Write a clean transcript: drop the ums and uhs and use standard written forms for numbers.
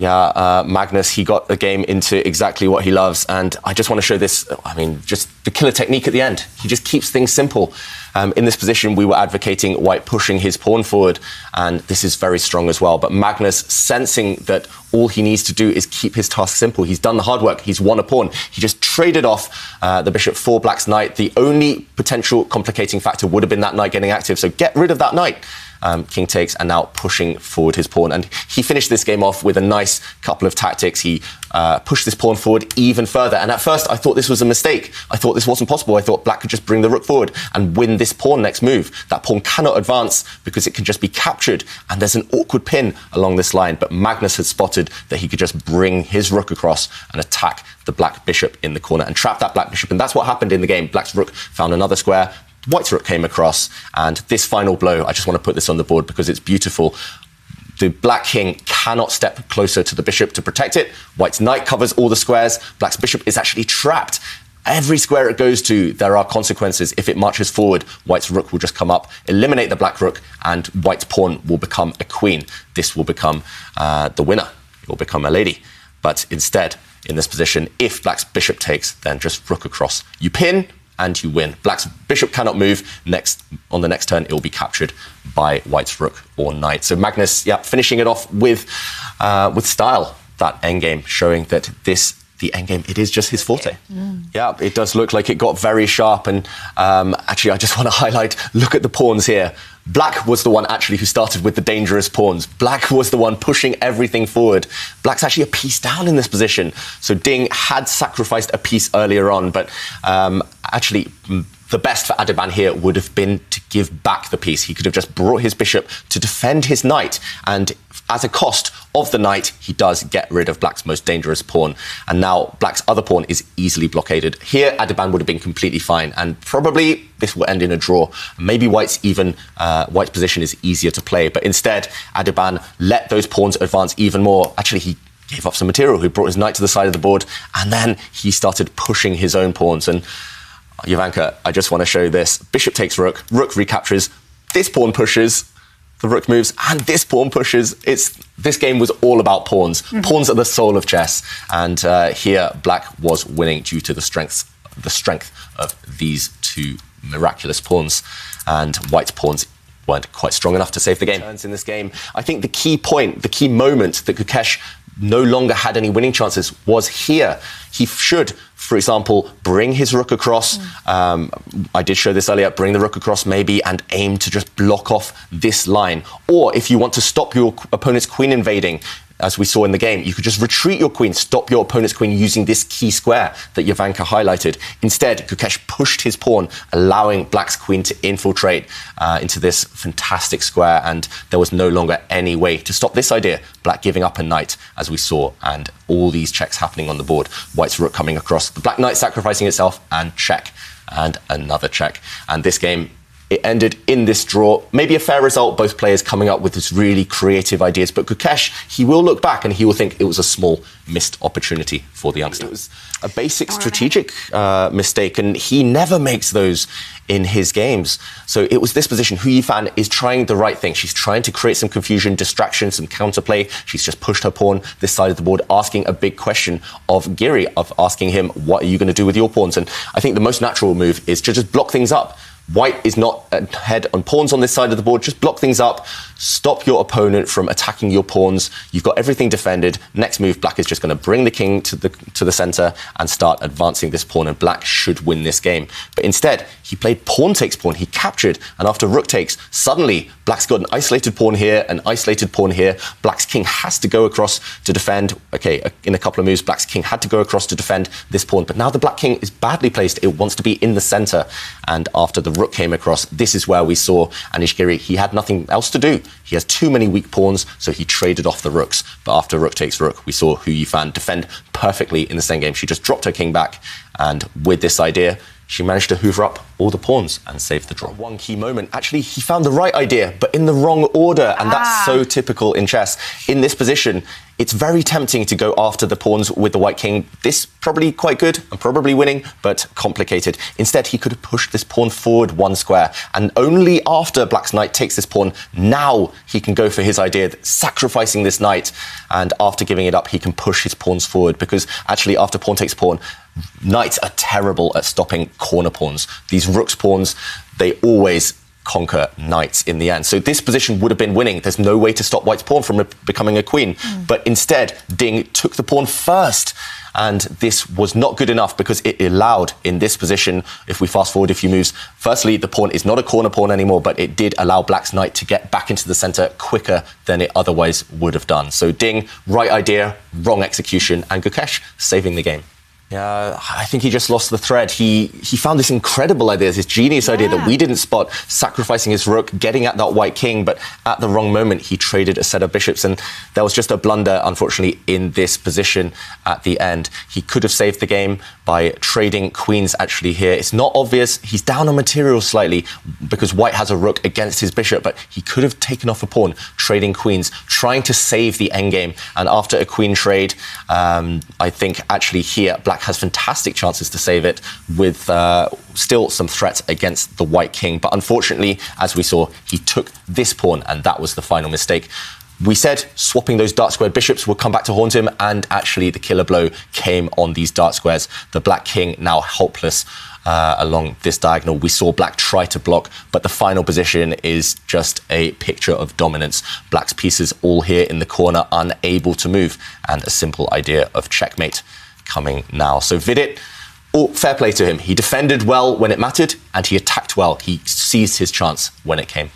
Yeah, Magnus, he got the game into exactly what he loves. And I just want to show this, I mean, just the killer technique at the end. He just keeps things simple. In this position, we were advocating White pushing his pawn forward, and this is very strong as well. But Magnus, sensing that all he needs to do is keep his task simple. He's done the hard work. He's won a pawn. He just traded off the bishop for Black's knight. The only potential complicating factor would have been that knight getting active, so get rid of that knight. King takes, and now pushing forward his pawn. And he finished this game off with a nice couple of tactics. He pushed this pawn forward even further. And at first, I thought this was a mistake. I thought this wasn't possible. I thought Black could just bring the rook forward and win this pawn next move. That pawn cannot advance because it can just be captured. And there's an awkward pin along this line. But Magnus had spotted that he could just bring his rook across and attack the Black bishop in the corner and trap that Black bishop. And that's what happened in the game. Black's rook found another square. White's rook came across, and this final blow, I just want to put this on the board because it's beautiful. The Black king cannot step closer to the bishop to protect it. White's knight covers all the squares. Black's bishop is actually trapped. Every square it goes to, there are consequences. If it marches forward, White's rook will just come up, eliminate the Black rook, and White's pawn will become a queen. This will become the winner. It will become a lady. But instead, in this position, if Black's bishop takes, then just rook across. You pin, and you win. Black's bishop cannot move. On the next turn, it will be captured by White's rook or knight. So Magnus, yeah, finishing it off with style, that endgame, showing that the endgame, it is just his forte. Yeah, it does look like it got very sharp. And actually, I just want to highlight, look at the pawns here. Black was the one actually who started with the dangerous pawns. Black was the one pushing everything forward. Black's actually a piece down in this position. So Ding had sacrificed a piece earlier on, but actually the best for Adhiban here would have been to give back the piece. He could have just brought his bishop to defend his knight, and as a cost of the knight, he does get rid of Black's most dangerous pawn. And now Black's other pawn is easily blockaded. Here, Adhiban would have been completely fine, and probably this will end in a draw. Maybe White's position is easier to play, but instead, Adhiban let those pawns advance even more. Actually, he gave up some material. He brought his knight to the side of the board, and then he started pushing his own pawns. And Jovanka, I just want to show this. Bishop takes rook, rook recaptures, this pawn pushes, the rook moves, and this pawn pushes. This game was all about pawns. Pawns are the soul of chess, and here Black was winning due to the strength of these two miraculous pawns, and White's pawns weren't quite strong enough to save the game. Turns in this game, I think the key point, the key moment that Gukesh no longer had any winning chances was here. He should, for example, bring his rook across. I did show this earlier. Bring the rook across maybe and aim to just block off this line. Or if you want to stop your opponent's queen invading, as we saw in the game, you could just retreat your queen, stop your opponent's queen using this key square that Jovanka highlighted. Instead, Gukesh pushed his pawn, allowing Black's queen to infiltrate into this fantastic square, and there was no longer any way to stop this idea. Black giving up a knight, as we saw, and all these checks happening on the board. White's rook coming across, the Black knight sacrificing itself, and check, and another check. And this game, it ended in this draw. Maybe a fair result, both players coming up with this really creative ideas. But Gukesh, he will look back and he will think it was a small missed opportunity for the youngster. It was a basic strategic mistake, and he never makes those in his games. So it was this position. Hu Yifan is trying the right thing. She's trying to create some confusion, distraction, some counterplay. She's just pushed her pawn this side of the board, asking a big question of Giri, of asking him, what are you going to do with your pawns? And I think the most natural move is to just block things up. White is not ahead on pawns on this side of the board. Just block things up. Stop your opponent from attacking your pawns. You've got everything defended. Next move, Black is just going to bring the king to the center and start advancing this pawn, and Black should win this game. But instead, he played pawn takes pawn. He captured, and after rook takes, suddenly Black's got an isolated pawn here, an isolated pawn here. Black's king has to go across to defend. Okay, in a couple of moves, Black's king had to go across to defend this pawn. But now the Black king is badly placed. It wants to be in the center. And after the rook came across, this is where we saw Anish Giri. He had nothing else to do. He has too many weak pawns, so he traded off the rooks. But after rook takes rook, we saw Hu Yifan defend perfectly in the same game. She just dropped her king back, and with this idea, she managed to hoover up all the pawns and save the draw. One key moment, actually, he found the right idea, but in the wrong order, and that's so typical in chess. In this position, it's very tempting to go after the pawns with the white king. This probably quite good and probably winning, but complicated. Instead, he could have pushed this pawn forward one square, and only after black's knight takes this pawn, now he can go for his idea of sacrificing this knight, and after giving it up, he can push his pawns forward, because actually after pawn takes pawn, knights are terrible at stopping corner pawns. These rook's pawns, they always conquer knights in the end. So this position would have been winning. There's no way to stop white's pawn from becoming a queen. But instead, Ding took the pawn first. And this was not good enough, because it allowed, in this position, if we fast forward a few moves, firstly, the pawn is not a corner pawn anymore, but it did allow black's knight to get back into the center quicker than it otherwise would have done. So Ding, right idea, wrong execution, and Gukesh saving the game. Yeah, I think he just lost the thread. He found this incredible idea, this genius idea that we didn't spot, sacrificing his rook, getting at that white king, but at the wrong moment, he traded a set of bishops, and there was just a blunder, unfortunately, in this position at the end. He could have saved the game by trading queens, actually, here. It's not obvious. He's down on material slightly because white has a rook against his bishop, but he could have taken off a pawn, trading queens, trying to save the endgame. And after a queen trade, I think, actually, here, black has fantastic chances to save it with still some threats against the white king. But unfortunately, as we saw, he took this pawn, and that was the final mistake. We said swapping those dark squared bishops would come back to haunt him, and actually the killer blow came on these dark squares. The black king now helpless along this diagonal. We saw black try to block, but the final position is just a picture of dominance. Black's pieces all here in the corner, unable to move, and a simple idea of checkmate coming now. So Vidit, fair play to him. He defended well when it mattered, and he attacked well. He seized his chance when it came.